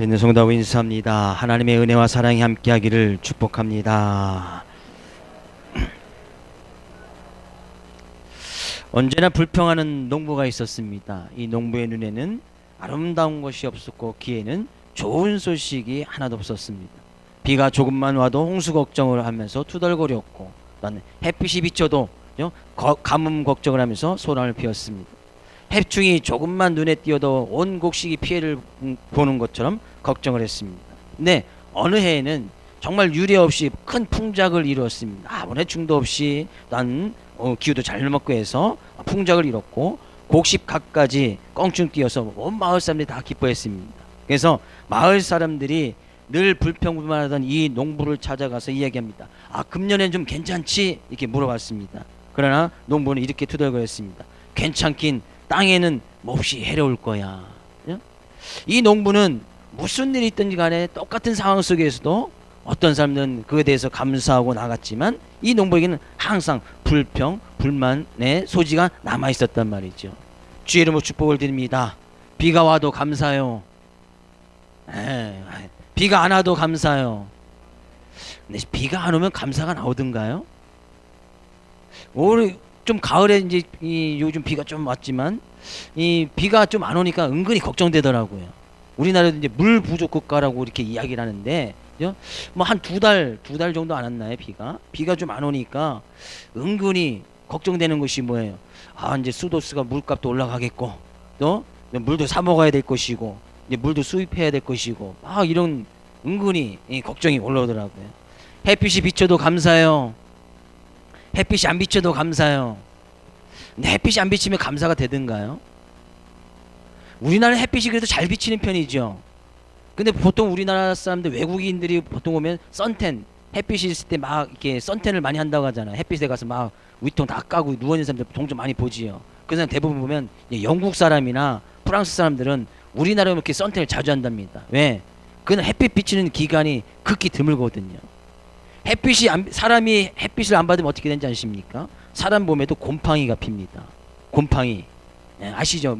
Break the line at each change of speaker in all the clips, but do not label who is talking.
있는 성도하고 인사합니다. 하나님의 은혜와 사랑이 함께하기를 축복합니다. 언제나 불평하는 농부가 있었습니다. 이 농부의 눈에는 아름다운 것이 없었고 귀에는 좋은 소식이 하나도 없었습니다. 비가 조금만 와도 홍수 걱정을 하면서 투덜거렸고, 또한 햇빛이 비쳐도 가뭄 걱정을 하면서 소란을 피웠습니다. 해충이 조금만 눈에 띄어도 온 곡식이 피해를 보는 것처럼 걱정을 했습니다. 근데 어느 해에는 정말 유례 없이 큰 풍작을 이루었습니다. 아무런 해충도 없이 난 기후도 잘 먹고 해서 풍작을 이뤘고, 곡식 갖가지 껑충 뛰어서 온 마을 사람들이 다 기뻐했습니다. 그래서 마을 사람들이 늘 불평불만하던 이 농부를 찾아가서 이야기합니다. 금년엔 좀 괜찮지? 이렇게 물어봤습니다. 그러나 농부는 이렇게 투덜거렸습니다. 괜찮긴, 땅에는 몹시 해로울 거야. 이 농부는 무슨 일이 있든지 간에 똑같은 상황 속에서도 어떤 사람들은 그에 대해서 감사하고 나갔지만, 이 농부에게는 항상 불평, 불만의 소지가 남아있었단 말이죠. 주의 이름으로 축복을 드립니다. 비가 와도 감사해요. 비가 안 와도 감사해요. 근데 비가 안 오면 감사가 나오던가요? 올해 좀 가을에 이제 요즘 비가 좀 왔지만, 이 비가 좀 안 오니까 은근히 걱정되더라고요. 우리나라도 이제 물 부족 국가라고 이렇게 이야기를 하는데, 뭐 한 두 달 정도 안 왔나요? 비가 좀 안 오니까 은근히 걱정되는 것이 뭐예요? 이제 수도수가 물값도 올라가겠고, 또 물도 사 먹어야 될 것이고, 이제 물도 수입해야 될 것이고, 이런 은근히 걱정이 올라오더라고요. 햇빛이 비쳐도 감사해요. 햇빛이 안 비쳐도 감사해요. 근데 햇빛이 안 비치면 감사가 되던가요? 우리나라 햇빛이 그래도 잘 비치는 편이죠. 근데 보통 우리나라 사람들, 외국인들이 보통 오면 선탠, 햇빛이 있을 때 막 이렇게 선탠을 많이 한다고 하잖아요. 햇빛에 가서 막 위통 다 까고 누워있는 사람들 종종 많이 보지요. 그래서 대부분 보면 영국 사람이나 프랑스 사람들은 우리나라에 이렇게 선탠을 자주 한답니다. 왜? 그는 햇빛 비치는 기간이 극히 드물거든요. 사람이 햇빛을 안 받으면 어떻게 되는지 아십니까? 사람 몸에도 곰팡이가 핍니다. 곰팡이. 아시죠?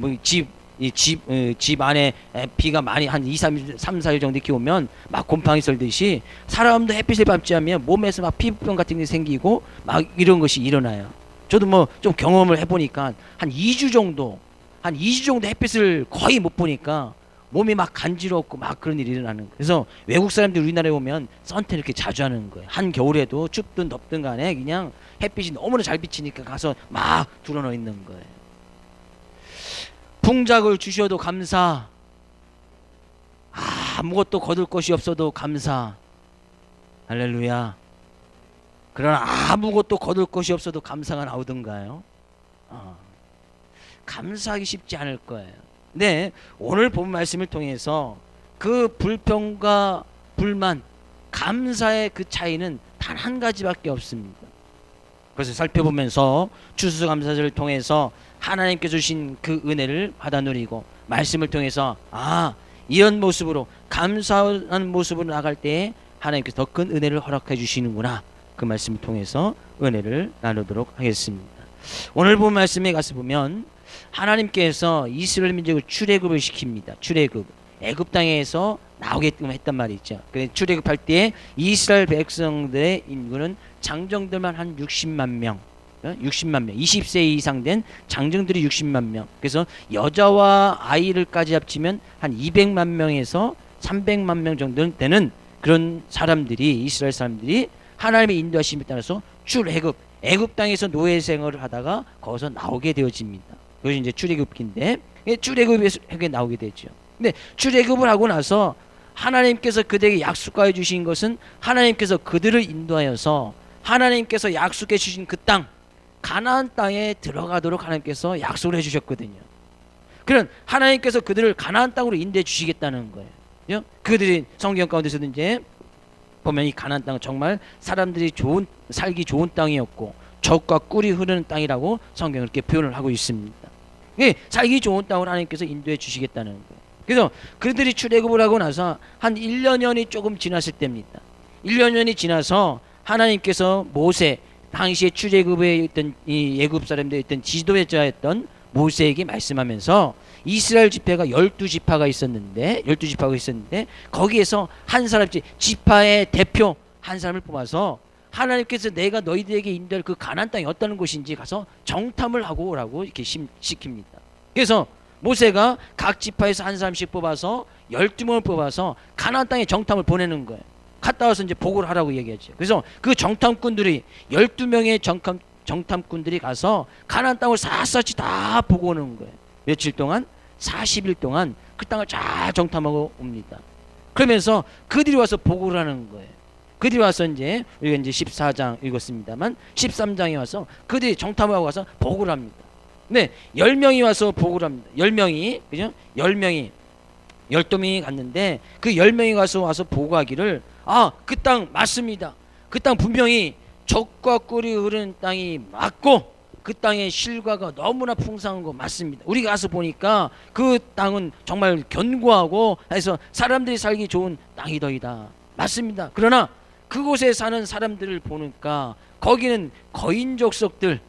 집 안에 비가 많이 한 3, 4일 정도 이렇게 오면 막 곰팡이 썰듯이, 사람도 햇빛을 받지 않으면 몸에서 막 피부병 같은 게 생기고 막 이런 것이 일어나요. 저도 뭐 좀 경험을 해보니까 한 2주 정도 햇빛을 거의 못 보니까 몸이 막 간지럽고 막 그런 일이 일어나는 거예요. 그래서 외국 사람들이 우리나라에 오면 선탠 이렇게 자주 하는 거예요. 한겨울에도 춥든 덥든 간에 그냥 햇빛이 너무나 잘 비치니까 가서 막 드러나 있는 거예요. 풍작을 주셔도 감사. 아무것도 거둘 것이 없어도 감사. 할렐루야. 그러나 아무것도 거둘 것이 없어도 감사가 나오던가요? 감사하기 쉽지 않을 거예요. 네, 오늘 본 말씀을 통해서 그 불평과 불만, 감사의 그 차이는 단 한 가지밖에 없습니다. 그것을 살펴보면서 추수감사절을 통해서 하나님께서 주신 그 은혜를 받아 누리고, 말씀을 통해서 이런 모습으로, 감사하는 모습으로 나갈 때에 하나님께서 더 큰 은혜를 허락해 주시는구나, 그 말씀을 통해서 은혜를 나누도록 하겠습니다. 오늘 본 말씀에 가서 보면 하나님께서 이스라엘 민족을 출애굽을 시킵니다. 출애굽, 애굽 땅에서 나오게끔 했단 말이죠. 그래, 출애굽할 때 이스라엘 백성들의 인구는 장정들만 한 60만 명, 20세 이상 된 장정들이 60만 명. 그래서 여자와 아이를까지 합치면 한 200만 명에서 300만 명 정도 되는 그런 사람들이, 이스라엘 사람들이 하나님의 인도하심에 따라서 출애굽, 애굽 땅에서 노예 생활을 하다가 거기서 나오게 되어집니다. 그것이 이제 출애굽기인데, 출애굽에 나오게 되죠. 근데 출애굽을 하고 나서 하나님께서 그들에게 약속하여 주신 것은, 하나님께서 그들을 인도하여서 하나님께서 약속해 주신 그 땅, 가나안 땅에 들어가도록 하나님께서 약속을 해 주셨거든요. 그런 하나님께서 그들을 가나안 땅으로 인도해 주시겠다는 거예요. 그들이 성경 가운데서도 이제 보면 이 가나안 땅은 정말 사람들이 살기 좋은 땅이었고 젖과 꿀이 흐르는 땅이라고 성경은 이렇게 표현을 하고 있습니다. 살기 좋은 땅을 하나님께서 인도해 주시겠다는 거예요. 그래서 그들이 출애굽을 하고 나서 한 1년이 조금 지났을 때입니다. 1년이 지나서 하나님께서 모세, 당시에 출애굽에 있던 이 애굽 사람들이 있던 지도자였던 모세에게 말씀하면서 이스라엘 지파가 12지파가 있었는데 거기에서 한 사람 지파의 대표 한 사람을 뽑아서 하나님께서 내가 너희들에게 인도할 그 가나안 땅이 어떤 곳인지 가서 정탐을 하고 오라고 이렇게 시킵니다. 그래서 모세가 각 지파에서 한 사람씩 뽑아서 12명을 뽑아서 가나안 땅에 정탐을 보내는 거예요. 갔다 와서 이제 보고를 하라고 얘기하죠. 그래서 그 정탐꾼들이 12명의 정탐꾼들이 가서 가나안 땅을 샅샅이 다 보고 오는 거예요. 며칠 동안? 40일 동안 그 땅을 잘 정탐하고 옵니다. 그러면서 그들이 와서 보고를 하는 거예요. 그들이 와서 이제 우리가 이제 14장 읽었습니다만 13장에 와서 그들이 정탐하고 와서 보고를 합니다. 네, 10명이 와서 보고를 합니다. 10명이, 그죠? 10명이 12명이 갔는데 그 10명이 와서 보고하기를 그 땅 맞습니다. 그 땅 분명히 젖과 꿀이 흐르는 땅이 맞고 그 땅의 실과가 너무나 풍성한 거 맞습니다. 우리가 가서 보니까 그 땅은 정말 견고하고 해서 사람들이 살기 좋은 땅이더이다. 맞습니다. 그러나 그곳에 사는 사람들을 보니까 거기는 거인족속들,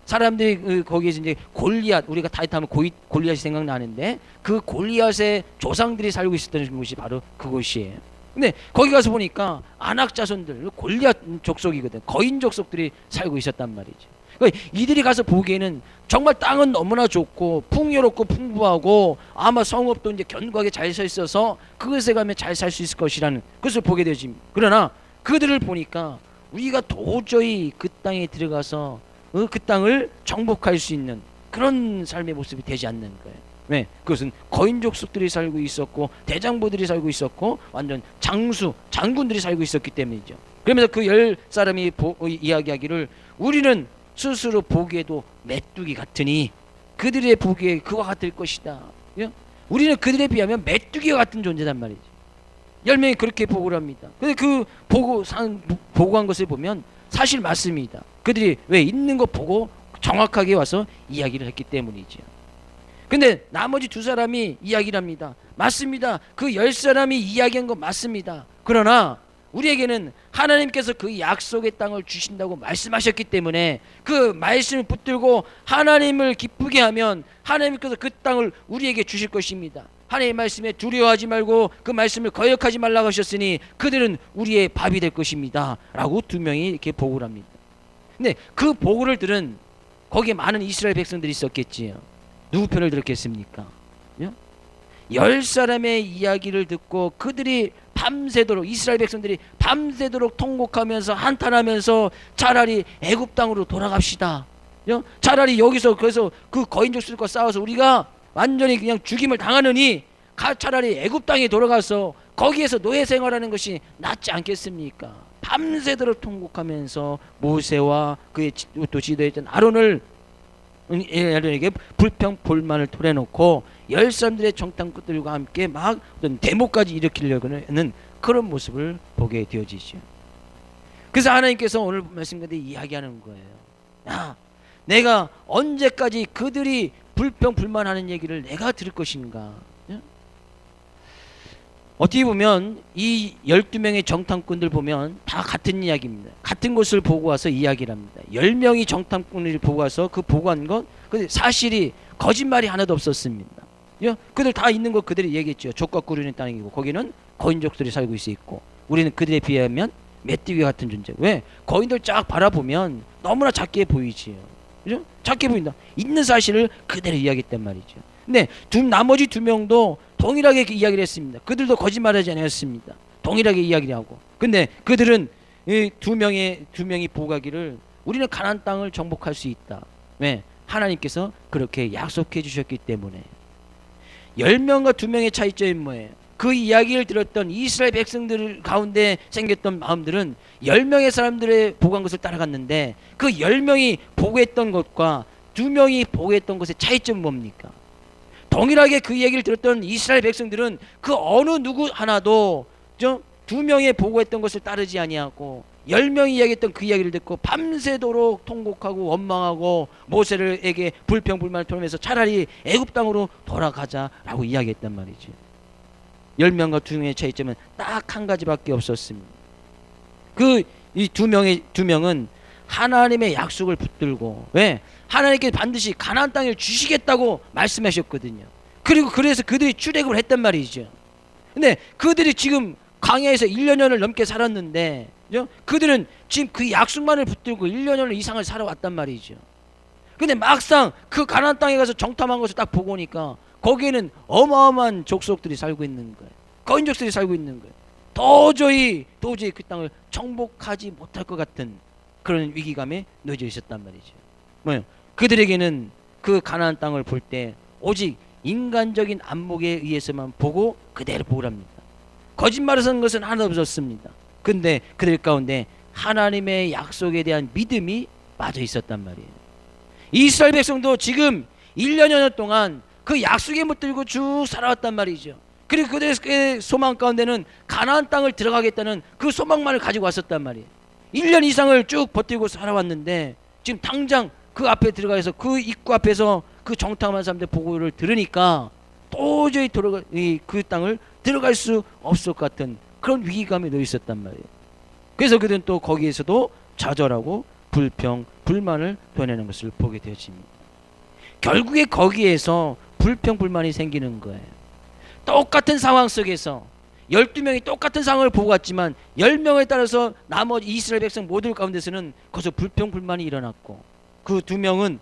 사람들이 거기에서 이제 골리앗, 우리가 다윗하면 골리앗이 생각나는데 그 골리앗의 조상들이 살고 있었던 곳이 바로 그곳이에요. 근데 거기 가서 보니까 아낙 자손들, 골리앗 족속이거든. 거인 족속들이 살고 있었단 말이죠. 그러니까 이들이 가서 보기에는 정말 땅은 너무나 좋고 풍요롭고 풍부하고 아마 성읍도 이제 견고하게 잘 서 있어서 그것에 가면 잘 살 수 있을 것이라는 것을 보게 되집니다. 그러나 그들을 보니까 우리가 도저히 그 땅에 들어가서 그 땅을 정복할 수 있는 그런 삶의 모습이 되지 않는 거예요. 왜? 그것은 거인족속들이 살고 있었고 대장부들이 살고 있었고 완전 장군들이 살고 있었기 때문이죠. 그러면서 그 10사람이 이야기하기를 우리는 스스로 보기에도 메뚜기 같으니 그들의 보기에 그와 같을 것이다. 우리는 그들에 비하면 메뚜기와 같은 존재단 말이죠. 10명이 그렇게 보고를 합니다. 근데 그 보고한 것을 보면 사실 맞습니다. 그들이 왜 있는 거 보고 정확하게 와서 이야기를 했기 때문이죠. 근데 나머지 2사람이 이야기를 합니다. 맞습니다. 그 10사람이 이야기한 거 맞습니다. 그러나 우리에게는 하나님께서 그 약속의 땅을 주신다고 말씀하셨기 때문에 그 말씀을 붙들고 하나님을 기쁘게 하면 하나님께서 그 땅을 우리에게 주실 것입니다. 하나님의 말씀에 두려워하지 말고 그 말씀을 거역하지 말라고 하셨으니 그들은 우리의 밥이 될 것입니다. 라고 2명이 이렇게 보고를 합니다. 근데 그 보고를 들은 거기에 많은 이스라엘 백성들이 있었겠지요. 누구 편을 들었겠습니까? 10사람의 이야기를 듣고 그들이 밤새도록 이스라엘 백성들이 밤새도록 통곡하면서 한탄하면서 차라리 애굽 땅으로 돌아갑시다. 차라리 여기서 그래서 그 거인족들과 싸워서 우리가 완전히 그냥 죽임을 당하느니 차라리 애굽 땅에 돌아가서 거기에서 노예 생활하는 것이 낫지 않겠습니까? 밤새도록 통곡하면서 모세와 그의 또 지도했던 아론에게 불평 불만을 토해놓고 10사람들의 정탐꾼들과 함께 막 어떤 데모까지 일으키려고 하는 그런 모습을 보게 되어지죠. 그래서 하나님께서 오늘 말씀 가운데 이야기하는 거예요. 내가 언제까지 그들이 불평 불만하는 얘기를 내가 들을 것인가? 어떻게 보면 이 12명의 정탐꾼들 보면 다 같은 이야기입니다. 같은 곳을 보고 와서 이야기를 합니다. 10명이 정탐꾼을 보고 와서 그 보고한 것 사실이 거짓말이 하나도 없었습니다. 그들 다 있는 거 그들이 얘기했죠. 젖과 꿀이 땅이고 거기는 거인족들이 살고 있고 우리는 그들에 비하면 메뚜기 같은 존재. 왜? 거인들 쫙 바라보면 너무나 작게 보이지요. 그죠? 작게 보인다. 있는 사실을 그대로 이야기했단 말이죠. 근데 나머지 2명도 동일하게 이야기를 했습니다. 그들도 거짓말하지 않았습니다. 동일하게 이야기를 하고. 근데 그들은 이 두 명이 보고하기를 우리는 가나안 땅을 정복할 수 있다. 왜? 하나님께서 그렇게 약속해 주셨기 때문에. 10명과 2명의 차이점이 뭐예요? 그 이야기를 들었던 이스라엘 백성들 가운데 생겼던 마음들은 10명의 사람들의 보고한 것을 따라갔는데 그 10명이 보고했던 것과 2명이 보고했던 것의 차이점은 뭡니까? 동일하게 그 얘기를 들었던 이스라엘 백성들은 그 어느 누구 하나도 2명이 보고했던 것을 따르지 아니하고 10명이 이야기했던 그 이야기를 듣고 밤새도록 통곡하고 원망하고 모세에게 불평불만을 토하면서 차라리 애굽 땅으로 돌아가자라고 이야기했단 말이죠. 10명과 2명의 차이점은 딱 한 가지밖에 없었습니다. 그 이 2명은 하나님의 약속을 붙들고, 왜? 하나님께 반드시 가나안 땅을 주시겠다고 말씀하셨거든요. 그리고 그래서 그들이 출애굽을 했단 말이죠. 근데 그들이 지금 광야에서 1년을 넘게 살았는데, 그죠? 그들은 지금 그 약속만을 붙들고 1년 이상을 살아왔단 말이죠. 근데 막상 그 가나안 땅에 가서 정탐한 것을 딱 보고 오니까 거기에는 어마어마한 족속들이 살고 있는 거예요. 거인족들이 살고 있는 거예요. 도저히 그 땅을 정복하지 못할 것 같은 그런 위기감에 놓여져 있었단 말이죠. 뭐요? 그들에게는 그 가나안 땅을 볼 때 오직 인간적인 안목에 의해서만 보고 그대로 보랍니다. 거짓말을 한 것은 하나도 없었습니다. 근데 그들 가운데 하나님의 약속에 대한 믿음이 빠져 있었단 말이에요. 이스라엘 백성도 지금 1년여 동안 그 약속에 붙들고 쭉 살아왔단 말이죠. 그리고 그들의 소망 가운데는 가나안 땅을 들어가겠다는 그 소망만을 가지고 왔었단 말이에요. 1년 이상을 쭉 버티고 살아왔는데 지금 당장 그 앞에 들어가서 그 입구 앞에서 그 정탐한 사람들 보고를 들으니까 도저히 그 땅을 들어갈 수 없을 것 같은 그런 위기감에 놓여 있었단 말이에요. 그래서 그들은 또 거기에서도 좌절하고 불평, 불만을 도내는 것을 보게 되어집니다. 결국에 거기에서 불평, 불만이 생기는 거예요. 똑같은 상황 속에서 12명이 똑같은 상황을 보고 왔지만 10명에 따라서 나머지 이스라엘 백성 모두 가운데서는 거기서 불평, 불만이 일어났고, 그 2명은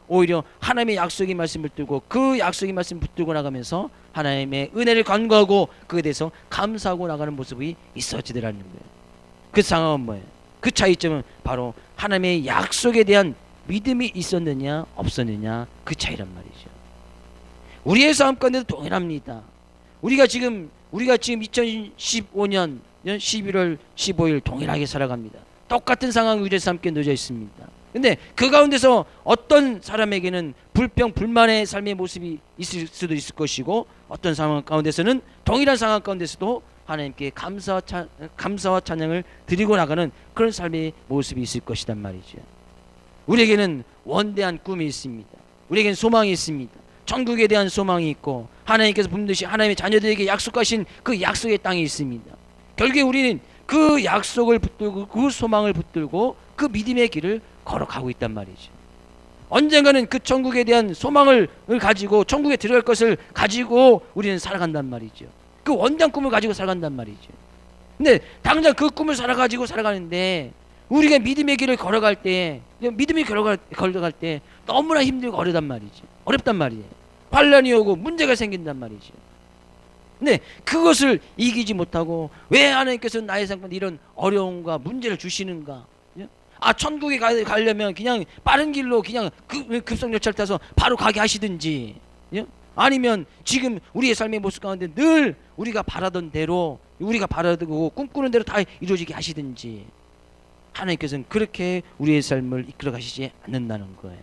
오히려 하나님의 약속의 말씀을 붙들고 그 약속의 말씀을 붙들고 나가면서 하나님의 은혜를 간구하고 그에 대해서 감사하고 나가는 모습이 있어지더라는 거예요. 그 상황은 뭐예요? 그 차이점은 바로 하나님의 약속에 대한 믿음이 있었느냐 없었느냐 그 차이란 말이죠. 우리의 삶 가운데도 동일합니다. 우리가 지금 2015년 11월 15일 동일하게 살아갑니다. 똑같은 상황 우리의 삶께 놓여 있습니다. 근데 그 가운데서 어떤 사람에게는 불평 불만의 삶의 모습이 있을 수도 있을 것이고, 어떤 상황 가운데서는 동일한 상황 가운데서도 하나님께 감사와 찬양을 드리고 나가는 그런 삶의 모습이 있을 것이란 말이죠. 우리에게는 원대한 꿈이 있습니다. 우리에게는 소망이 있습니다. 천국에 대한 소망이 있고, 하나님께서 분명히 하나님의 자녀들에게 약속하신 그 약속의 땅이 있습니다. 결국에 우리는 그 약속을 붙들고 그 소망을 붙들고 그 믿음의 길을 걸어가고 있단 말이죠. 언젠가는 그 천국에 대한 소망을 가지고 천국에 들어갈 것을 가지고 우리는 살아간단 말이죠. 그 원대한 꿈을 가지고 살아간단 말이죠. 근데 당장 그 꿈을 살아가지고 살아가는데 우리가 믿음의 길을 걸어갈 때, 믿음이 걸어갈 때 너무나 힘들고 어렵단 말이죠. 어렵단 말이에요. 환란이 오고 문제가 생긴단 말이죠. 근데 그것을 이기지 못하고 왜 하나님께서 나의 삶에 이런 어려움과 문제를 주시는가? 천국에 가려면 그냥 빠른 길로 그냥 급속열차를 타서 바로 가게 하시든지, 아니면 지금 우리의 삶의 모습 가운데 늘 우리가 바라던 대로, 우리가 바라고 꿈꾸는 대로 다 이루어지게 하시든지, 하나님께서는 그렇게 우리의 삶을 이끌어 가시지 않는다는 거예요.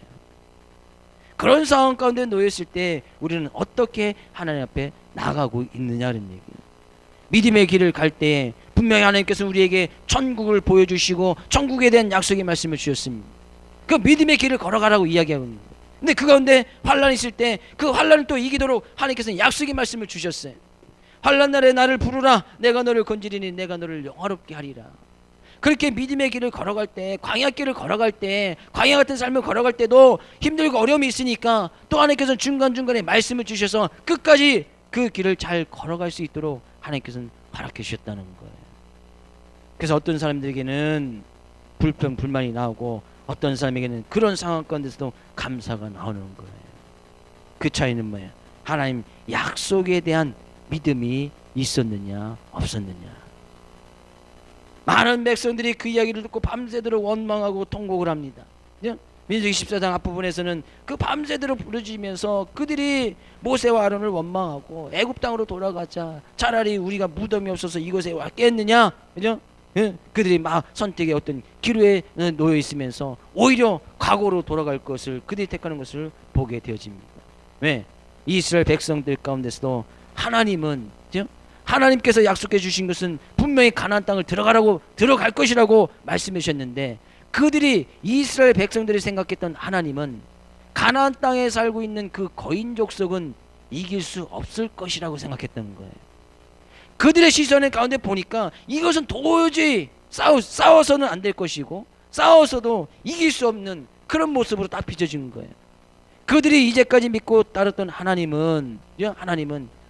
그런 상황 가운데 놓였을 때 우리는 어떻게 하나님 앞에 나가고 있느냐는 얘기예요. 믿음의 길을 갈 때 분명히 하나님께서 우리에게 천국을 보여주시고 천국에 대한 약속의 말씀을 주셨습니다. 그 믿음의 길을 걸어가라고 이야기하고 있는 거예요. 근데 그 가운데 환란이 있을 때 그 환란을 또 이기도록 하나님께서는 약속의 말씀을 주셨어요. 환란 날에 나를 부르라, 내가 너를 건지리니 내가 너를 영화롭게 하리라. 그렇게 믿음의 길을 걸어갈 때, 광야길을 걸어갈 때, 광야 같은 삶을 걸어갈 때도 힘들고 어려움이 있으니까 또 하나님께서는 중간중간에 말씀을 주셔서 끝까지 그 길을 잘 걸어갈 수 있도록 하나님께서는 허락해 주셨다는 거예요. 그래서 어떤 사람들에게는 불평 불만이 나오고 어떤 사람에게는 그런 상황 가운데서도 감사가 나오는 거예요. 그 차이는 뭐예요? 하나님 약속에 대한 믿음이 있었느냐 없었느냐. 많은 백성들이 그 이야기를 듣고 밤새도록 원망하고 통곡을 합니다. 민수기 14장 앞부분에서는 그 밤새도록 부르짖으면서 그들이 모세와 아론을 원망하고 애굽 땅으로 돌아가자, 차라리 우리가 무덤이 없어서 이곳에 왔겠느냐, 그죠? 그들이 막 선택의 어떤 기로에 놓여 있으면서 오히려 과거로 돌아갈 것을 그들이 택하는 것을 보게 되어집니다. 왜? 이스라엘 백성들 가운데서도 하나님은, 하나님께서 약속해 주신 것은 분명히 가나안 땅을 들어갈 것이라고 말씀해 주셨는데, 그들이 이스라엘 백성들이 생각했던 하나님은 가나안 땅에 살고 있는 그 거인 족속은 이길 수 없을 것이라고 생각했던 거예요. 그들의 시선의 가운데 보니까 이것은 도저히 싸워서는 안 될 것이고 싸워서도 이길 수 없는 그런 모습으로 딱 비춰진 거예요. 그들이 이제까지 믿고 따랐던 하나님은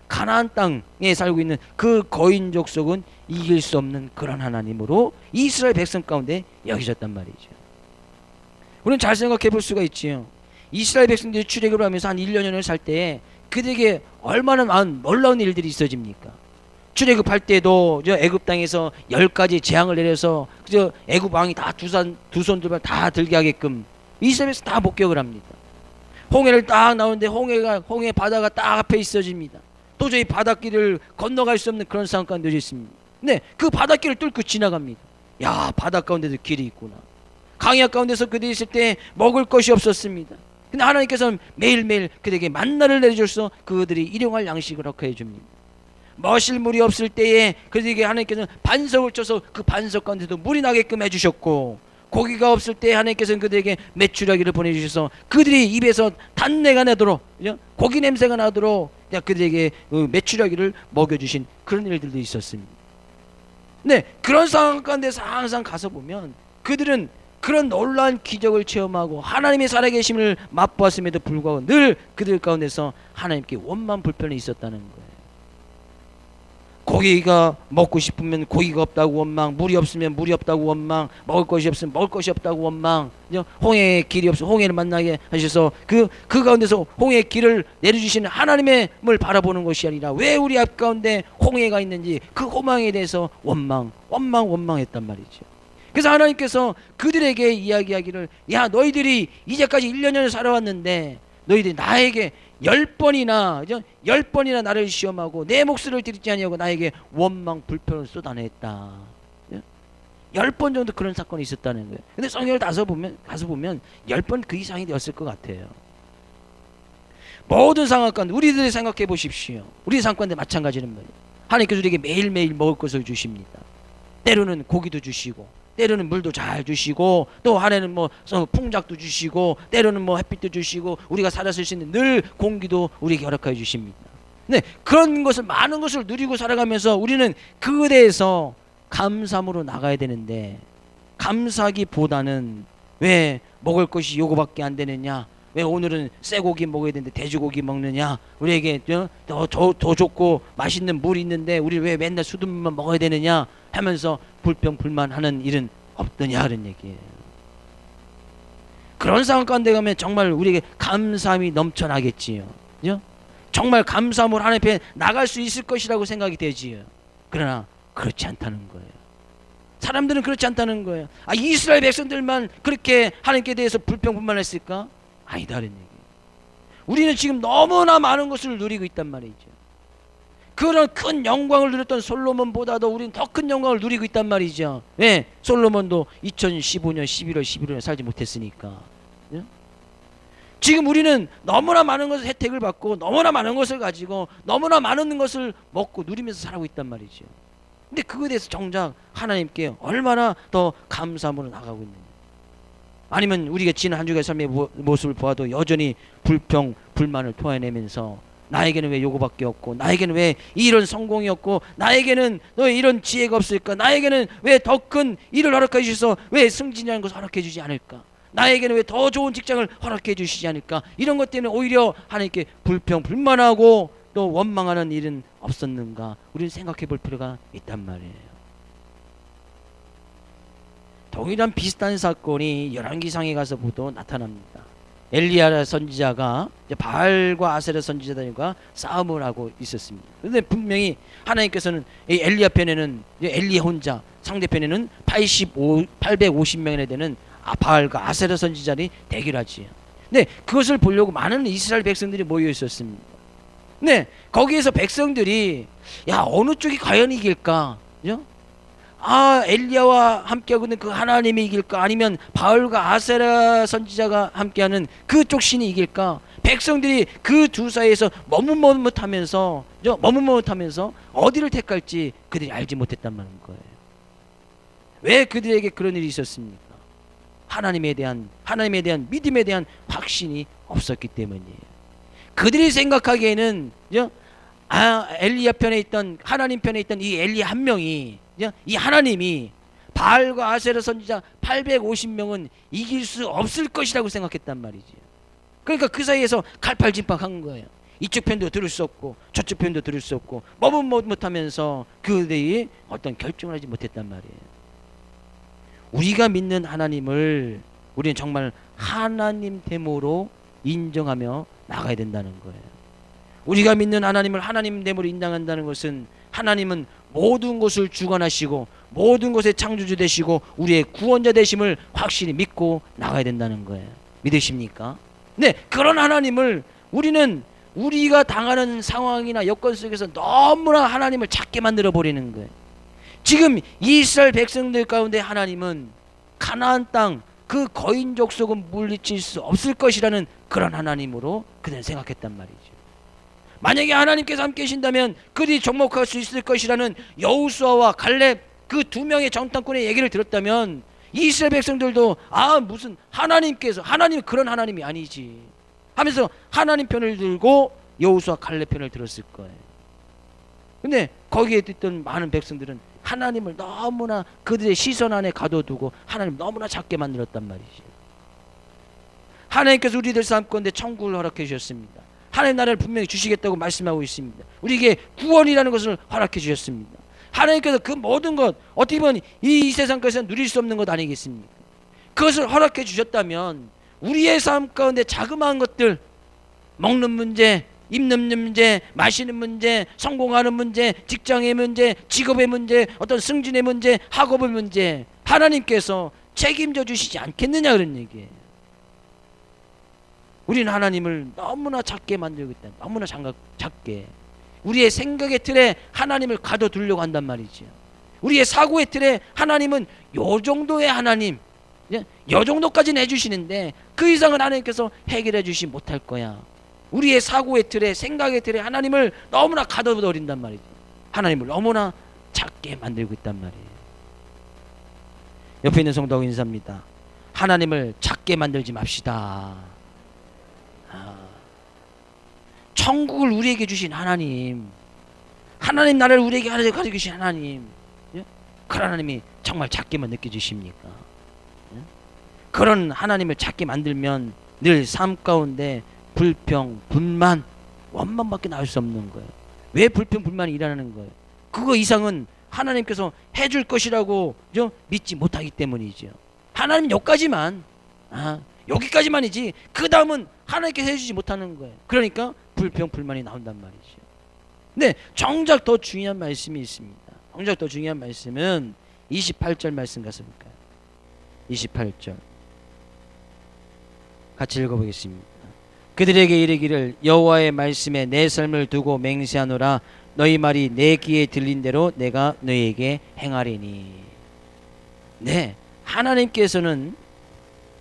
가나안 땅에 살고 있는 그 거인 족속은 이길 수 없는 그런 하나님으로 이스라엘 백성 가운데 여기셨단 말이죠. 우리는 잘 생각해 볼 수가 있지요. 이스라엘 백성들이 출애굽을 하면서 한 1년을 살 때에 그들에게 얼마나 많은 놀라운 일들이 있어집니까? 출애굽할 때도 애굽 땅에서 10가지 재앙을 내려서 애굽 왕이 다 두 손들만 다 들게 하게끔 이스라엘 백성 다 목격을 합니다. 홍해를 딱 나오는데 홍해 바다가 딱 앞에 있어집니다. 도저히 바닷길을 건너갈 수 없는 그런 상황 가운데 있습니다. 근데 그 바닷길을 뚫고 지나갑니다. 야, 바다 가운데도 길이 있구나. 강야 가운데서 그들이 있을 때 먹을 것이 없었습니다. 근데 하나님께서는 매일매일 그들에게 만나를 내려줘서 그들이 일용할 양식을 허락해 줍니다. 마실 물이 없을 때에 그들에게 하나님께서는 반석을 쳐서 그 반석 가운데도 물이 나게끔 해주셨고, 고기가 없을 때 하나님께서는 그들에게 메추라기를 보내주셔서 그들이 입에서 단내가 나도록, 고기 냄새가 나도록 그들에게 메추라기를 먹여주신 그런 일들도 있었습니다. 네, 그런 상황 가운데서 항상 가서 보면 그들은 그런 놀라운 기적을 체험하고 하나님의 살아계심을 맛보았음에도 불구하고 늘 그들 가운데서 하나님께 원망 불편이 있었다는 거예요. 고기가 먹고 싶으면 고기가 없다고 원망, 물이 없으면 물이 없다고 원망, 먹을 것이 없으면 먹을 것이 없다고 원망, 홍해의 길이 없어 홍해를 만나게 하셔서 그 가운데서 홍해의 길을 내려주시는 하나님을 바라보는 것이 아니라 왜 우리 앞 가운데 홍해가 있는지 그 호망에 대해서 원망했단 말이죠. 그래서 하나님께서 그들에게 이야기하기를, 야, 너희들이 이제까지 1년을 살아왔는데 너희들이 나에게 10번이나 나를 시험하고 내 목소리를 듣지 아니하고 나에게 원망 불평을 쏟아냈다. 10번 정도 그런 사건이 있었다는 거예요. 근데 성경을 가서 보면 10번 그 이상이 되었을 것 같아요. 모든 상황 가운데 우리들이 생각해 보십시오. 우리 상황 가운데 마찬가지는 말이에요. 하나님께서 우리에게 매일매일 먹을 것을 주십니다. 때로는 고기도 주시고, 때로는 물도 잘 주시고, 또 하나는 풍작도 주시고, 때로는 햇빛도 주시고, 우리가 살았을 수 있는 늘 공기도 우리에게 허락하여 주십니다. 네, 그런 것을, 많은 것을 누리고 살아가면서 우리는 그에 대해서 감사함으로 나가야 되는데, 감사하기보다는 왜 먹을 것이 요거밖에 안 되느냐, 왜 오늘은 쇠고기 먹어야 되는데 돼지고기 먹느냐, 우리에게 더 좋고 맛있는 물이 있는데 우리 왜 맨날 수돗물만 먹어야 되느냐 하면서 불평불만하는 일은 없더냐 그런 얘기예요. 그런 상황 가운데 가면 정말 우리에게 감사함이 넘쳐나겠지요. 그죠? 정말 감사함으로 하나님 앞에 나갈 수 있을 것이라고 생각이 되지요. 그러나 그렇지 않다는 거예요. 사람들은 그렇지 않다는 거예요. 이스라엘 백성들만 그렇게 하나님께 대해서 불평불만했을까? 아니다 그런 얘기예요. 우리는 지금 너무나 많은 것을 누리고 있단 말이죠. 그런 큰 영광을 누렸던 솔로몬보다도 우리는 더 큰 영광을 누리고 있단 말이죠. 왜? 솔로몬도 2015년 11월 11일에 살지 못했으니까. 지금 우리는 너무나 많은 것을 혜택을 받고 너무나 많은 것을 가지고 너무나 많은 것을 먹고 누리면서 살아가고 있단 말이죠. 근데 그거에 대해서 정작 하나님께 얼마나 더 감사함으로 나가고 있느냐. 아니면 우리가 지난 한 주간의 삶의 모습을 보아도 여전히 불평, 불만을 토해내면서 나에게는 왜 요거밖에 없고, 나에게는 왜 이런 성공이 없고, 나에게는 너 이런 지혜가 없을까, 나에게는 왜 더 큰 일을 허락해 주셔서 왜 승진이라는 것을 허락해 주지 않을까, 나에게는 왜 더 좋은 직장을 허락해 주시지 않을까, 이런 것 때문에 오히려 하나님께 불평, 불만하고 또 원망하는 일은 없었는가, 우리는 생각해 볼 필요가 있단 말이에요. 동일한 비슷한 사건이 열왕기상에 가서 보도 나타납니다. 엘리야 선지자가 바알과 아세라 선지자들과 싸움을 하고 있었습니다. 그런데 분명히 하나님께서는 이 엘리야 편에는 엘리야 혼자, 상대편에는 850명이나 되는 바알과 아세라 선지자들이 대결하지요. 네, 그것을 보려고 많은 이스라엘 백성들이 모여 있었습니다. 네, 거기에서 백성들이 어느 쪽이 과연 이길까? 그죠? 엘리야와 함께하고 있는 그 하나님이 이길까, 아니면 바알과 아세라 선지자가 함께하는 그쪽 신이 이길까? 백성들이 그 두 사이에서 머뭇머뭇하면서 어디를 택할지 그들이 알지 못했단 말인 거예요. 왜 그들에게 그런 일이 있었습니까? 하나님에 대한 믿음에 대한 확신이 없었기 때문이에요. 그들이 생각하기에는 엘리야 편에 있던, 하나님 편에 있던 이 엘리야 한 명이, 이 하나님이 바알과 아세라 선지자 850명은 이길 수 없을 것이라고 생각했단 말이지. 그러니까 그 사이에서 갈팔진pak 거예요. 이쪽 편도 들을 수 없고 저쪽 편도 들을 수 없고 못하면서 그들이 어떤 결정을 하지 못했단 말이에요. 우리가 믿는 하나님을 우리는 정말 하나님 됨으로 인정하며 나가야 된다는 거예요. 우리가 믿는 하나님을 하나님 됨으로 인정한다는 것은 하나님은 모든 것을 주관하시고 모든 것의 창조주 되시고 우리의 구원자 되심을 확실히 믿고 나가야 된다는 거예요. 믿으십니까? 네, 그런 하나님을 우리는 우리가 당하는 상황이나 여건 속에서 너무나 하나님을 작게 만들어 버리는 거예요. 지금 이스라엘 백성들 가운데 하나님은 가나안 땅 그 거인 족속은 물리칠 수 없을 것이라는 그런 하나님으로 그들은 생각했단 말이죠. 만약에 하나님께서 함께 계신다면 그들이 정복할 수 있을 것이라는 여호수아와 갈렙 그 두 명의 정탐꾼의 얘기를 들었다면 이스라엘 백성들도 무슨 하나님께서 하나님 그런 하나님이 아니지 하면서 하나님 편을 들고 여호수아 갈렙 편을 들었을 거예요. 근데 거기에 있던 많은 백성들은 하나님을 너무나 그들의 시선 안에 가둬두고 하나님을 너무나 작게 만들었단 말이지. 하나님께서 우리들 삶 가운데 천국을 허락해 주셨습니다. 하나님 나라를 분명히 주시겠다고 말씀하고 있습니다. 우리에게 구원이라는 것을 허락해 주셨습니다. 하나님께서 그 모든 것 어떻게 보면 이 세상에서 누릴 수 없는 것 아니겠습니까? 그것을 허락해 주셨다면 우리의 삶 가운데 자그마한 것들, 먹는 문제, 입는 문제, 마시는 문제, 성공하는 문제, 직장의 문제, 직업의 문제, 어떤 승진의 문제, 학업의 문제 하나님께서 책임져 주시지 않겠느냐 그런 얘기예요. 우리는 하나님을 너무나 작게 만들고 있다. 너무나 작게 우리의 생각의 틀에 하나님을 가둬두려고 한단 말이죠. 우리의 사고의 틀에 하나님은 요 정도의 하나님, 요 정도까지는 해주시는데 그 이상은 하나님께서 해결해 주시 못할 거야. 우리의 사고의 틀에 생각의 틀에 하나님을 너무나 가둬버린단 말이죠. 하나님을 너무나 작게 만들고 있단 말이에요. 옆에 있는 성도하고 인사합니다. 하나님을 작게 만들지 맙시다. 천국을 우리에게 주신 하나님, 하나님 나라를 우리에게 가지고 계신 하나님, 그 하나님이 정말 작게만 느껴지십니까? 그런 하나님을 작게 만들면 늘 삶 가운데 불평, 분만, 원망밖에 나올 수 없는 거예요. 왜 불평, 불만이 일어나는 거예요? 그거 이상은 하나님께서 해줄 것이라고 믿지 못하기 때문이죠. 하나님 여기까지만, 여기까지만이지 그 다음은 하나님께서 해주지 못하는 거예요. 그러니까 불평, 불만이 나온단 말이죠. 근데 정작 더 중요한 말씀이 있습니다. 정작 더 중요한 말씀은 28절 말씀 가서 볼까요? 28절 같이 읽어보겠습니다. 그들에게 이르기를 여호와의 말씀에 내 삶을 두고 맹세하노라. 너희 말이 내 귀에 들린 대로 내가 너희에게 행하리니. 네, 하나님께서는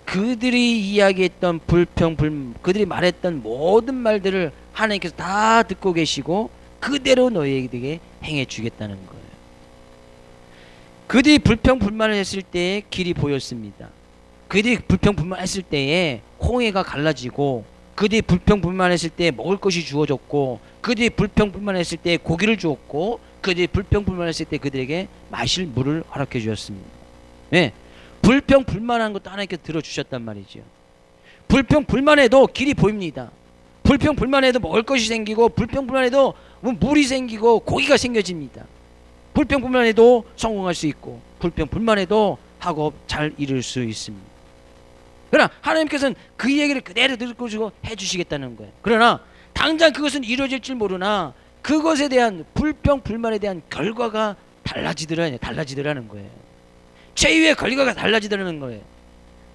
그들이 이야기했던 불평, 그들이 말했던 모든 말들을 하나님께서 다 듣고 계시고 그대로 너희에게 행해 주겠다는 거예요. 그들이 불평, 불만을 했을 때에 길이 보였습니다. 그들이 불평, 불만했을 때에 홍해가 갈라지고 그들이 불평, 불만했을 때 먹을 것이 주어졌고 그들이 불평, 불만했을 때 고기를 주었고 그들이 불평, 불만했을 때 그들에게 마실 물을 허락해 주었습니다. 네, 불평, 불만한 것도 하나님께서 들어주셨단 말이죠. 불평, 불만해도 길이 보입니다. 불평, 불만해도 먹을 것이 생기고 불평, 불만해도 물이 생기고 고기가 생겨집니다. 불평, 불만해도 성공할 수 있고 불평, 불만해도 학업 잘 이룰 수 있습니다. 그러나 하나님께서는 그 얘기를 그대로 듣고 해주시겠다는 거예요. 그러나 당장 그것은 이루어질 줄 모르나 그것에 대한 불평, 불만에 대한 결과가 달라지더라는 거예요. 최후의 결과가 달라지더라는 거예요.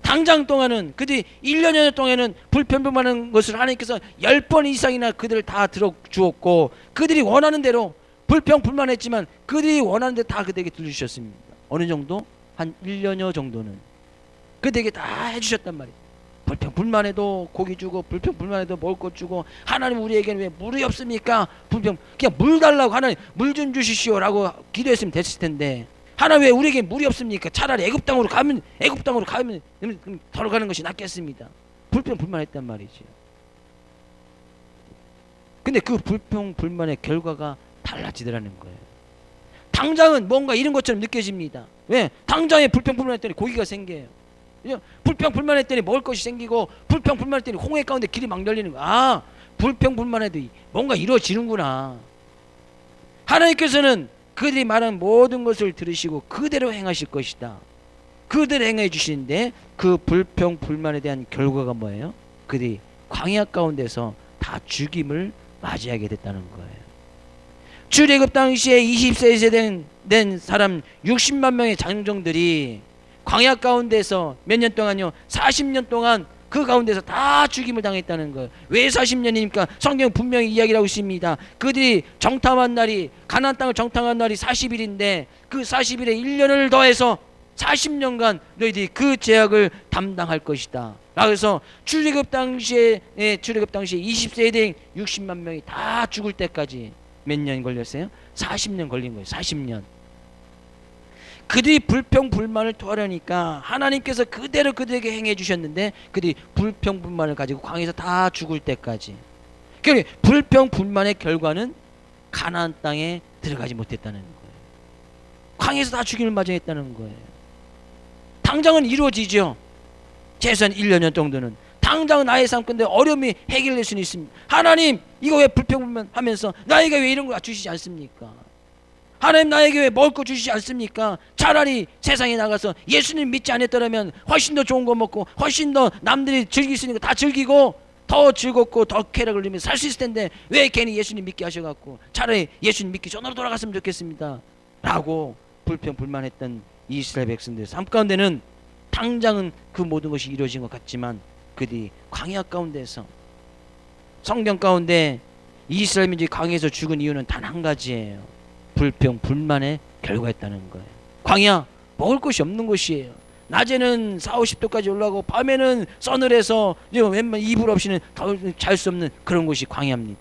당장 동안은 그들이 1년, 2년 동안은 불평, 불만한 것을 하나님께서 10번 이상이나 그들을 다 들어주었고 그들이 원하는 대로 불평, 불만했지만 그들이 원하는 대로 다 그들에게 들려주셨습니다. 어느 정도? 한 1년여 정도는 그들에게 다 해주셨단 말이에요. 불평, 불만해도 고기 주고 불평, 불만해도 먹을 것 주고 하나님 우리에게는 왜 물이 없습니까? 불평, 그냥 물 달라고 하나님 물 좀 주시시오 라고 기도했으면 됐을 텐데 하나님 왜 우리에게 물이 없습니까? 차라리 애굽 땅으로 가면 걸어가는 것이 낫겠습니다. 불평, 불만했단 말이죠. 근데 그 불평, 불만의 결과가 달라지더라는 거예요. 당장은 뭔가 이런 것처럼 느껴집니다. 왜? 당장에 불평불만했더니 고기가 생겨요. 불평불만했더니 먹을 것이 생기고, 불평불만했더니 홍해 가운데 길이 막 열리는 거야. 아, 불평불만해도 뭔가 이루어지는구나. 하나님께서는 그들이 말한 모든 것을 들으시고 그대로 행하실 것이다. 그대로 행해 주시는데 그 불평불만에 대한 결과가 뭐예요? 그들이 광야 가운데서 다 죽임을 맞이하게 됐다는 거예요. 출애굽 당시에 20세 된 사람 60만 명의 장정들이 광야 가운데서 몇 년 동안요? 40년 동안 그 가운데서 다 죽임을 당했다는 거예요. 왜 40년입니까? 성경 분명히 이야기를 하고 있습니다. 그들이 정탐한 날이, 가나안 땅을 정탐한 날이 40일인데 그 40일에 1년을 더해서 40년간 너희들이 그 죄악을 담당할 것이다. 그래서 출애굽 당시에 20세에 된 60만 명이 다 죽을 때까지 몇 년 걸렸어요? 40년 걸린 거예요. 40년. 그들이 불평불만을 토하려니까 하나님께서 그대로 그들에게 행해 주셨는데 그들이 불평불만을 가지고 광야에서 다 죽을 때까지. 그러니까 불평불만의 결과는 가나안 땅에 들어가지 못했다는 거예요. 광야에서 다 죽임을 맞이했다는 거예요. 당장은 이루어지죠. 최소한 1년 정도는. 당장은 나의 삶 건데 어려움이 해결될 수는 있습니다. 하나님, 이거 왜 불평불만 하면서 나에게 왜 이런 거 주시지 않습니까? 하나님, 나에게 왜 먹을 거 주시지 않습니까? 차라리 세상에 나가서 예수님 믿지 않았더라면 훨씬 더 좋은 거 먹고 훨씬 더 남들이 즐길 수 있는 거 다 즐기고 더 즐겁고 더 쾌락을 누리면서 살 수 있을 텐데 왜 괜히 예수님 믿게 하셔갖고 차라리 예수님 믿기 전으로 돌아갔으면 좋겠습니다 라고 불평불만했던 이스라엘 백성들의 삶 가운데는 당장은 그 모든 것이 이루어진 것 같지만 그들이 광야 가운데서, 성경 가운데 이스라엘 민족이 광야에서 죽은 이유는 단 한 가지예요. 불평불만의 결과였다는 거예요. 광야, 먹을 것이 없는 곳이에요. 낮에는 40~50도까지 올라가고 밤에는 서늘해서 웬만 이불 없이는 잘 수 없는 그런 곳이 광야입니다.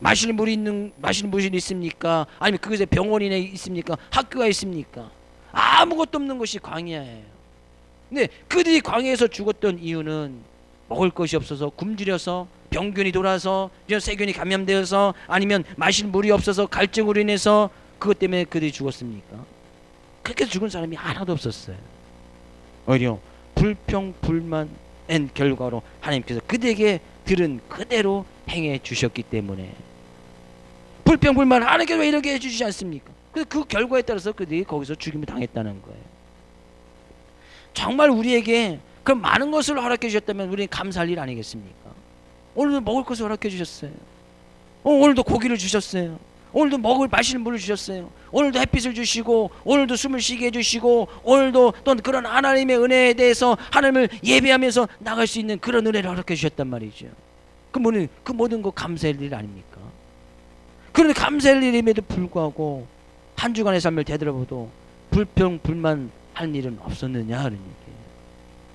마실 물이 있습니까? 아니면 그곳에 병원이나 있습니까? 학교가 있습니까? 아무것도 없는 곳이 광야예요. 근데 그들이 광야에서 죽었던 이유는 먹을 것이 없어서 굶주려서, 병균이 돌아서, 세균이 감염되어서, 아니면 마실 물이 없어서 갈증으로 인해서 그것 때문에 그들이 죽었습니까? 그렇게 죽은 사람이 하나도 없었어요. 오히려 불평불만의 결과로 하나님께서 그들에게 들은 그대로 행해 주셨기 때문에. 불평불만 하나님께서 왜 이렇게 해주시지 않습니까? 그 결과에 따라서 그들이 거기서 죽임을 당했다는 거예요. 정말 우리에게 그 많은 것을 허락해 주셨다면 우리는 감사할 일 아니겠습니까? 오늘도 먹을 것을 허락해 주셨어요. 오늘도 고기를 주셨어요. 오늘도 마실 물을 주셨어요. 오늘도 햇빛을 주시고, 오늘도 숨을 쉬게 해주시고, 오늘도 또 그런 하나님의 은혜에 대해서 하나님을 예배하면서 나갈 수 있는 그런 은혜를 허락해 주셨단 말이죠. 그 모든 거 감사할 일 아닙니까? 그런데 감사할 일임에도 불구하고 한 주간의 삶을 되돌아봐도 불평불만 할 일은 없었느냐 하는 얘기예요.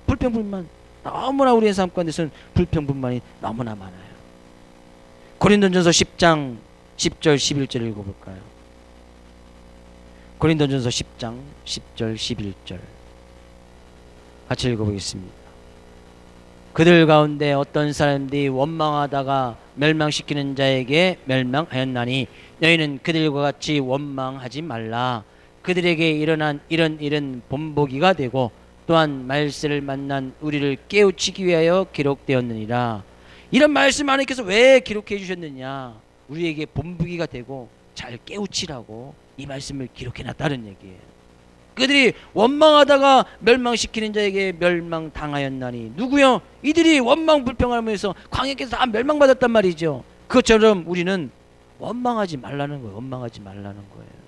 불평불만, 너무나 우리의 삶 가운데서는 불평불만이 너무나 많아요. 고린도전서 10장 10절 11절 읽어볼까요? 고린도전서 10장 10절 11절 같이 읽어보겠습니다. 그들 가운데 어떤 사람들이 원망하다가 멸망시키는 자에게 멸망하였나니 너희는 그들과 같이 원망하지 말라. 그들에게 일어난 이런 일은 본보기가 되고 또한 말세를 만난 우리를 깨우치기 위하여 기록되었느니라. 이런 말씀 하나님께서 왜 기록해 주셨느냐? 우리에게 본보기가 되고 잘 깨우치라고 이 말씀을 기록해놨다는 얘기예요. 그들이 원망하다가 멸망시키는 자에게 멸망당하였나니, 누구요? 이들이 원망 불평하면서 광야에서 다 멸망받았단 말이죠. 그것처럼 우리는 원망하지 말라는 거예요. 원망하지 말라는 거예요.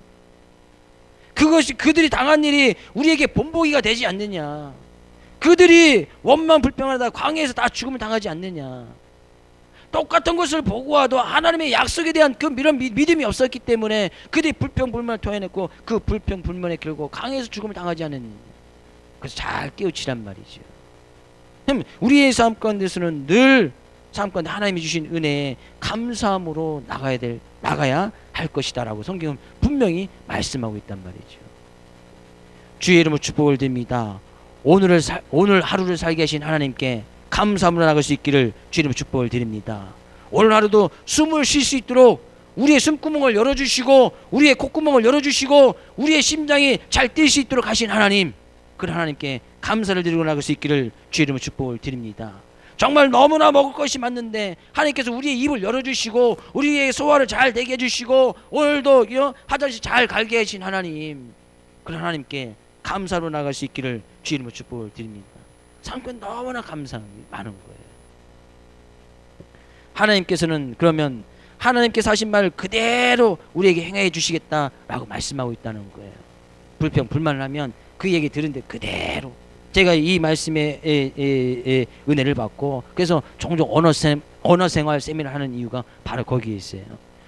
그것이, 그들이 당한 일이 우리에게 본보기가 되지 않느냐? 그들이 원망 불평하다가 광야에서 다 죽음을 당하지 않느냐? 똑같은 것을 보고 와도 하나님의 약속에 대한 그 믿음이 없었기 때문에 그들이 불평불만을 토해냈고 그 불평불만의 결과 광야에서 죽음을 당하지 않은. 그래서 잘 깨우치란 말이죠. 우리의 삶 가운데서는 늘 삶 가운데 하나님이 주신 은혜에 감사함으로 나가야 할 것이다 라고 성경은 분명히 말씀하고 있단 말이죠. 주의 이름으로 축복을 드립니다. 오늘 하루를 살게 하신 하나님께 감사함으로 나갈 수 있기를 주의 이름으로 축복을 드립니다. 오늘 하루도 숨을 쉴 수 있도록 우리의 숨구멍을 열어주시고 우리의 콧구멍을 열어주시고 우리의 심장이 잘 뛸 수 있도록 하신 하나님, 그 하나님께 감사를 드리고 나갈 수 있기를 주의 이름으로 축복을 드립니다. 정말 너무나 먹을 것이 많는데 하나님께서 우리의 입을 열어주시고 우리의 소화를 잘 되게 해주시고 오늘도 화장실 잘 갈게 하신 하나님, 그 하나님께 감사로 나갈 수 있기를 주의 이름으로 축복을 드립니다. 삶은 너무나 감사함이 많은 거예요. 하나님께서는 그러면 하나님께서 하신 말을 그대로 우리에게 행해 주시겠다라고 말씀하고 있다는 거예요. 불평 불만을 하면 그 얘기 들은데 그대로, 제가 이 말씀에 은혜를 받고 그래서 종종 언어 생활 세미나를 하는 이유가 바로 거기에 있어요.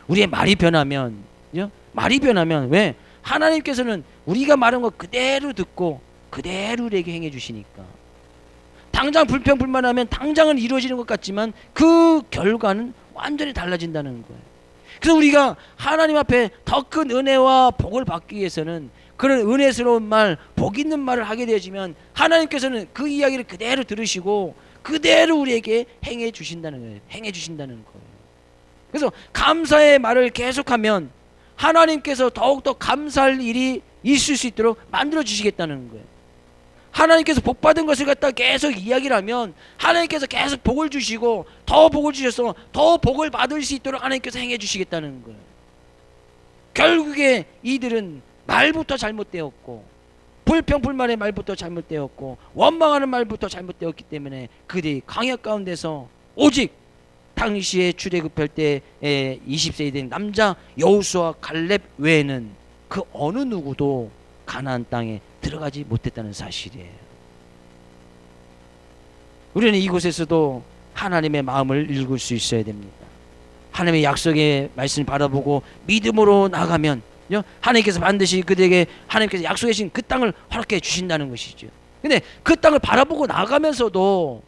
우리의 말이 변하면 왜? 하나님께서는 우리가 말한 거 그대로 듣고 그대로 우리에게 행해 주시니까. 당장 불평 불만하면 당장은 이루어지는 것 같지만 그 결과는 완전히 달라진다는 거예요. 그래서 우리가 하나님 앞에 더 큰 은혜와 복을 받기 위해서는 그런 은혜스러운 말, 복 있는 말을 하게 되어지면 하나님께서는 그 이야기를 그대로 들으시고 그대로 우리에게 행해 주신다는 거예요. 행해 주신다는 거예요. 그래서 감사의 말을 계속하면 하나님께서 더욱더 감사할 일이 있을 수 있도록 만들어 주시겠다는 거예요. 하나님께서 복 받은 것을 갖다 계속 이야기를 하면 하나님께서 계속 복을 주시고 더 복을 주셔서 더 복을 받을 수 있도록 하나님께서 행해 주시겠다는 거예요. 결국에 이들은 말부터 잘못되었고 불평불만의 말부터 잘못되었고 원망하는 말부터 잘못되었기 때문에 그들이 광야 가운데서 오직 당시에 출애굽할 때 20세에 된 남자 여호수아 갈렙 외에는 그 어느 누구도 가나안 땅에 들어가지 못했다는 사실이에요. 우리는 이곳에서도 하나님의 마음을 읽을 수 있어야 됩니다. 하나님의 약속의 말씀을 바라보고 믿음으로 나가면 하나님께서 반드시 그들에게 하나님께서 약속해 주신 그 땅을 허락해 주신다는 것이죠. 근데 그 땅을 바라보고 나가면서도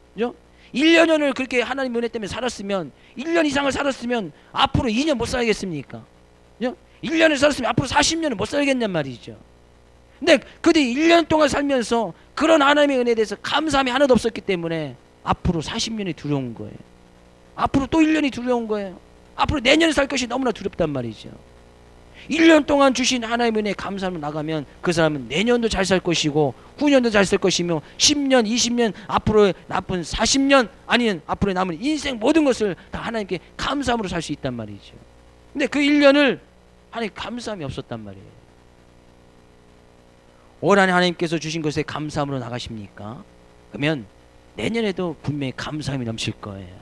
1년을 그렇게 하나님 은혜 때문에 살았으면 1년 이상을 살았으면 앞으로 2년 못 살겠습니까? 1년을 살았으면 앞으로 40년을 못 살겠냔 말이죠. 근데 그들이 1년 동안 살면서 그런 하나님의 은혜에 대해서 감사함이 하나도 없었기 때문에 앞으로 40년이 두려운 거예요. 앞으로 또 1년이 두려운 거예요. 앞으로 내년에 살 것이 너무나 두렵단 말이죠. 1년 동안 주신 하나님의 은혜에 감사하며 나가면 그 사람은 내년도 잘 살 것이고 후년도 잘 살 것이며 10년, 20년, 앞으로의 나쁜 40년 아니면 앞으로 남은 인생 모든 것을 다 하나님께 감사함으로 살 수 있단 말이죠. 근데 그 1년을 하나님 감사함이 없었단 말이에요. 올 한해 하나님께서 주신 것에 감사함으로 나가십니까? 그러면 내년에도 분명히 감사함이 넘칠 거예요.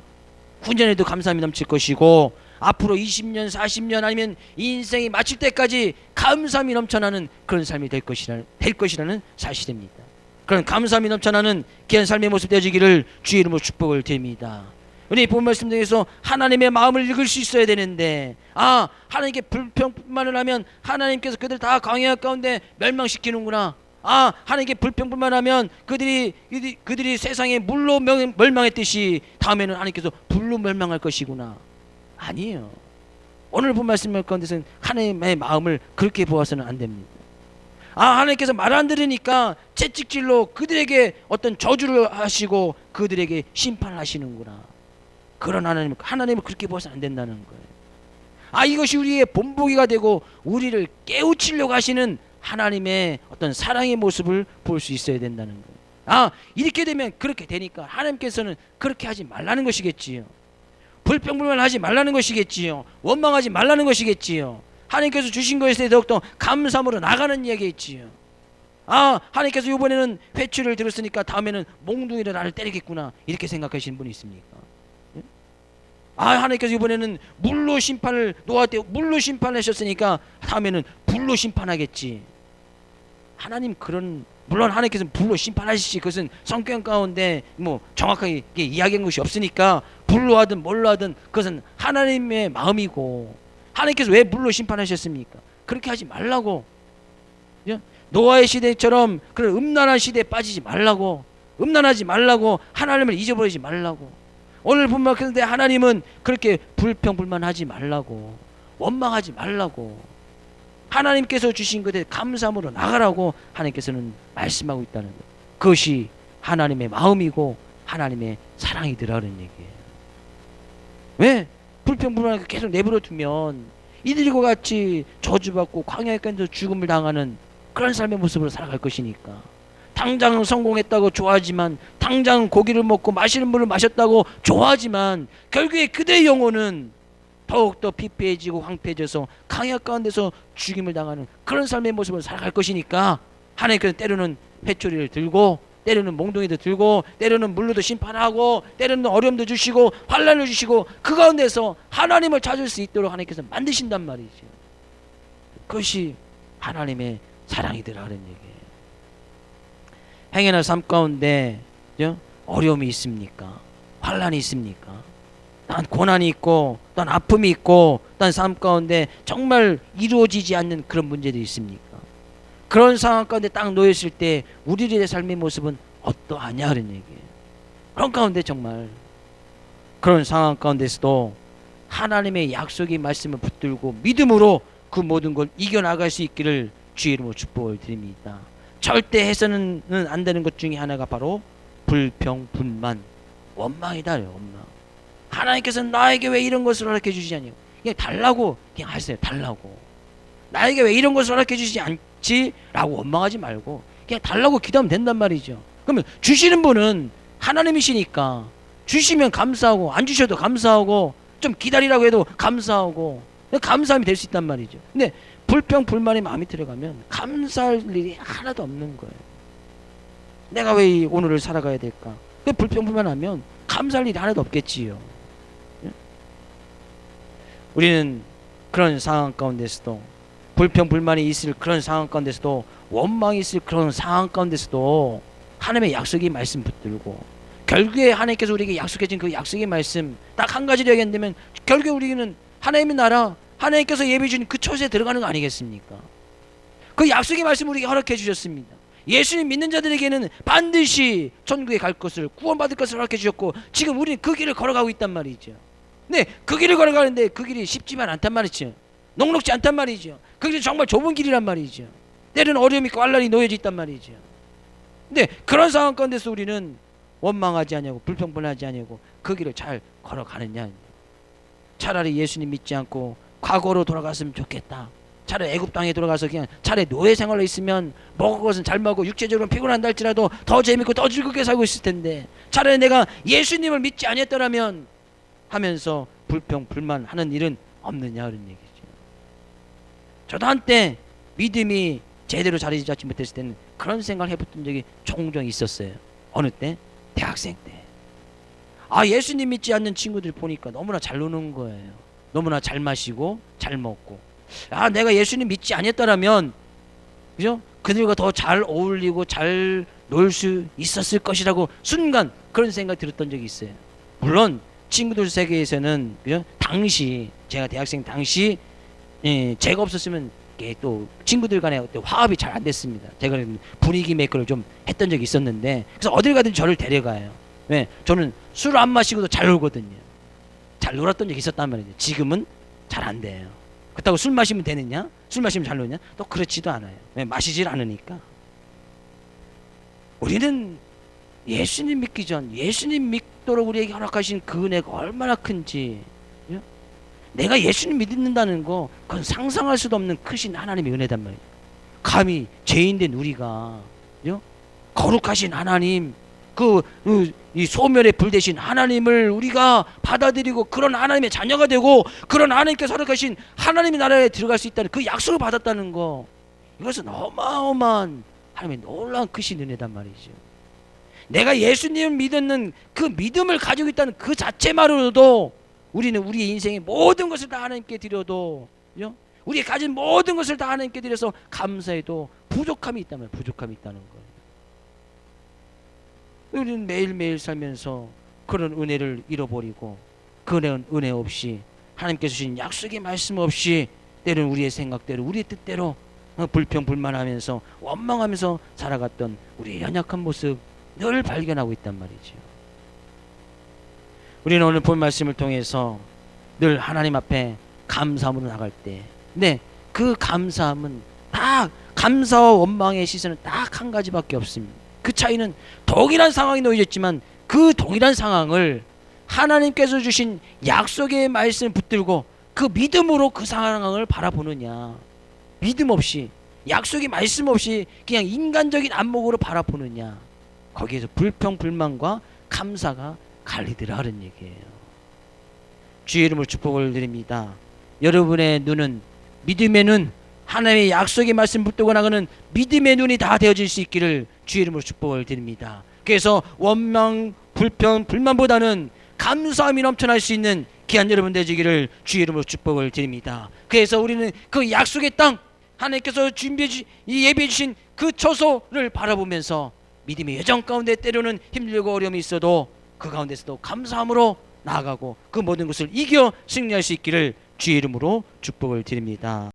후년에도 감사함이 넘칠 것이고 앞으로 20년, 40년 아니면 인생이 마칠 때까지 감사함이 넘쳐나는 그런 삶이 될 것이라는 사실입니다. 그런 감사함이 넘쳐나는 귀한 삶의 모습 되어지기를 주의 이름으로 축복을 드립니다. 우리 본 말씀 중에서 하나님의 마음을 읽을 수 있어야 되는데 하나님께 불평불만을 하면 하나님께서 그들 다 광야 가운데 멸망시키는구나. 하나님께 불평불만하면 그들이 세상에 물로 멸망했듯이 다음에는 하나님께서 불로 멸망할 것이구나. 아니에요. 오늘 본 말씀 가운데서는 하나님의 마음을 그렇게 보아서는 안 됩니다. 하나님께서 말 안 들으니까 채찍질로 그들에게 어떤 저주를 하시고 그들에게 심판을 하시는구나. 그런 하나님을 그렇게 보아서는 안 된다는 거예요. 이것이 우리의 본보기가 되고 우리를 깨우치려고 하시는 하나님의 어떤 사랑의 모습을 볼 수 있어야 된다는 거예요. 이렇게 되면 그렇게 되니까 하나님께서는 그렇게 하지 말라는 것이겠지요. 불평불만 하지 말라는 것이겠지요. 원망하지 말라는 것이겠지요. 하나님께서 주신 것에 더욱더 감사함으로 나가는 이야기겠지요. 하나님께서 이번에는 회초리를 들었으니까 다음에는 몽둥이로 나를 때리겠구나, 이렇게 생각하시는 분이 있습니까? 하나님께서 이번에는 물로 심판을 노아한테 물로 심판하셨으니까 다음에는 불로 심판하겠지. 하나님 물론 하나님께서는 불로 심판하시지, 그것은 성경 가운데 정확하게 이야기한 것이 없으니까 불로 하든 뭘로 하든 그것은 하나님의 마음이고, 하나님께서 왜 물로 심판하셨습니까? 그렇게 하지 말라고. 노아의 시대처럼 그런 음란한 시대에 빠지지 말라고, 음란하지 말라고, 하나님을 잊어버리지 말라고. 오늘 본문 그런데 하나님은 그렇게 불평불만하지 말라고, 원망하지 말라고, 하나님께서 주신 것에 감사함으로 나가라고 하나님께서는 말씀하고 있다는 것. 그것이 하나님의 마음이고 하나님의 사랑이더라는 얘기예요. 왜? 불평불만하게 계속 내버려 두면 이들과 같이 저주받고 광야에 껴서 죽음을 당하는 그런 삶의 모습으로 살아갈 것이니까. 당장 성공했다고 좋아하지만, 당장 고기를 먹고 마시는 물을 마셨다고 좋아하지만, 결국에 그들의 영혼은 더욱더 피폐해지고 황폐해져서 광야 가운데서 죽임을 당하는 그런 삶의 모습으로 살아갈 것이니까, 하나님께서 때로는 회초리를 들고, 때로는 몽둥이도 들고, 때로는 물로도 심판하고, 때로는 어려움도 주시고 환난을 주시고, 그 가운데서 하나님을 찾을 수 있도록 하나님께서 만드신단 말이죠. 그것이 하나님의 사랑이더라 하는 얘기예요. 행여나 삶 가운데 어려움이 있습니까? 환난이 있습니까? 난 고난이 있고, 난 아픔이 있고, 난 삶 가운데 정말 이루어지지 않는 그런 문제들이 있습니까? 그런 상황 가운데 딱 놓였을 때 우리들의 삶의 모습은 어떠하냐 하는 얘기예요. 그런 가운데 정말 그런 상황 가운데서도 하나님의 약속의 말씀을 붙들고 믿음으로 그 모든 걸 이겨나갈 수 있기를 주의 이름으로 축복을 드립니다. 절대 해서는 안 되는 것 중에 하나가 바로 불평, 분만, 원망이다. 원망. 하나님께서는 나에게 왜 이런 것을 허락해 주시지 않냐고. 그냥 달라고 그냥 하세요. 달라고. 나에게 왜 이런 것을 허락해 주시지 않지? 라고 원망하지 말고 그냥 달라고 기도하면 된단 말이죠. 그러면 주시는 분은 하나님이시니까 주시면 감사하고, 안 주셔도 감사하고, 좀 기다리라고 해도 감사하고, 감사함이 될 수 있단 말이죠. 근데 불평, 불만이 마음에 들어가면 감사할 일이 하나도 없는 거예요. 내가 왜 오늘을 살아가야 될까? 불평, 불만하면 감사할 일이 하나도 없겠지요. 우리는 그런 상황 가운데서도, 불평, 불만이 있을 그런 상황 가운데서도, 원망이 있을 그런 상황 가운데서도 하나님의 약속의 말씀 붙들고, 결국에 하나님께서 우리에게 약속해 준 그 약속의 말씀 딱 한 가지를 얘기한다면, 결국에 우리는 하나님의 나라, 하나님께서 예비해 주신 그 처소에 들어가는 거 아니겠습니까? 그 약속의 말씀 우리에게 허락해 주셨습니다. 예수님 믿는 자들에게는 반드시 천국에 갈 것을, 구원받을 것을 허락해 주셨고, 지금 우리는 그 길을 걸어가고 있단 말이죠. 네, 그 길을 걸어가는데 그 길이 쉽지만 않단 말이죠. 녹록지 않단 말이죠. 그 길이 정말 좁은 길이란 말이죠. 때로는 어려움이 있고 환난이 놓여져 있단 말이죠. 근데 그런 상황 가운데서 우리는 원망하지 않냐고, 불평불만하지 않냐고 그 길을 잘 걸어가느냐. 차라리 예수님 믿지 않고 과거로 돌아갔으면 좋겠다. 차라리 애굽 땅에 돌아가서 그냥 차라리 노예 생활로 있으면 먹을 것은 잘 먹고 육체적으로 피곤한다 할지라도 더 재밌고 더 즐겁게 살고 있을 텐데, 차라리 내가 예수님을 믿지 아니했더라면 하면서 불평 불만하는 일은 없느냐 그런 얘기죠. 저도 한때 믿음이 제대로 자리 잡지 못했을 때는 그런 생각을 해봤던 적이 종종 있었어요. 어느 때? 대학생 때. 예수님 믿지 않는 친구들 보니까 너무나 잘 노는 거예요. 너무나 잘 마시고 잘 먹고, 내가 예수님 믿지 않았더라면 그죠? 그들과 더 잘 어울리고 잘 놀 수 있었을 것이라고 순간 그런 생각이 들었던 적이 있어요. 물론 친구들 세계에서는 그죠? 당시 제가 대학생 당시 제가 없었으면 또 친구들 간에 화합이 잘 안 됐습니다. 제가 분위기 메이커를 좀 했던 적이 있었는데, 그래서 어딜 가든 저를 데려가요. 왜? 저는 술 안 마시고도 잘 놀거든요. 잘 놀았던 적이 있었단 말이죠. 지금은 잘 안 돼요. 그렇다고 술 마시면 되느냐? 술 마시면 잘 노냐? 또 그렇지도 않아요. 왜? 마시질 않으니까. 우리는 예수님 믿기 전, 예수님 믿도록 우리에게 허락하신 그 은혜가 얼마나 큰지, 내가 예수님 믿는다는 거, 그건 상상할 수도 없는 크신 하나님의 은혜단 말이에요. 감히 죄인된 우리가 거룩하신 하나님, 이 소멸의 불 대신 하나님을 우리가 받아들이고 그런 하나님의 자녀가 되고, 그런 하나님께서 허락하신 하나님의 나라에 들어갈 수 있다는 그 약속을 받았다는 거, 이것은 어마어마한 하나님의 놀라운 크신 은혜단 말이죠. 내가 예수님을 믿는 그 믿음을 가지고 있다는 그 자체만으로도 우리는 우리의 인생의 모든 것을 다 하나님께 드려도, 우리가 가진 모든 것을 다 하나님께 드려서 감사해도 부족함이 있다면 부족함이 있다는 거예요. 우리는 매일매일 살면서 그런 은혜를 잃어버리고, 그런 은혜 없이, 하나님께서 주신 약속의 말씀 없이, 때로는 우리의 생각대로, 우리의 뜻대로 불평불만하면서 원망하면서 살아갔던 우리의 연약한 모습 늘 발견하고 있단 말이죠. 우리는 오늘 본 말씀을 통해서 늘 하나님 앞에 감사함으로 나갈 때, 그 감사함은 다, 감사와 원망의 시선은 딱 한 가지밖에 없습니다. 그 차이는 동일한 상황이 놓여졌지만 그 동일한 상황을 하나님께서 주신 약속의 말씀을 붙들고 그 믿음으로 그 상황을 바라보느냐, 믿음 없이 약속의 말씀 없이 그냥 인간적인 안목으로 바라보느냐, 거기에서 불평 불만과 감사가 갈리더라 하는 얘기예요. 주의 이름으로 축복을 드립니다. 여러분의 눈은, 믿음의 눈, 하나님의 약속의 말씀 붙들고 나가는 믿음의 눈이 다 되어질 수 있기를 주의 이름으로 축복을 드립니다. 그래서 원망, 불평, 불만보다는 감사함이 넘쳐날 수 있는 귀한 여러분 되시기를 주의 이름으로 축복을 드립니다. 그래서 우리는 그 약속의 땅, 하나님께서 예비해 주신 그 처소를 바라보면서 믿음의 여정 가운데 때로는 힘들고 어려움이 있어도 그 가운데서도 감사함으로 나아가고 그 모든 것을 이겨 승리할 수 있기를 주의 이름으로 축복을 드립니다.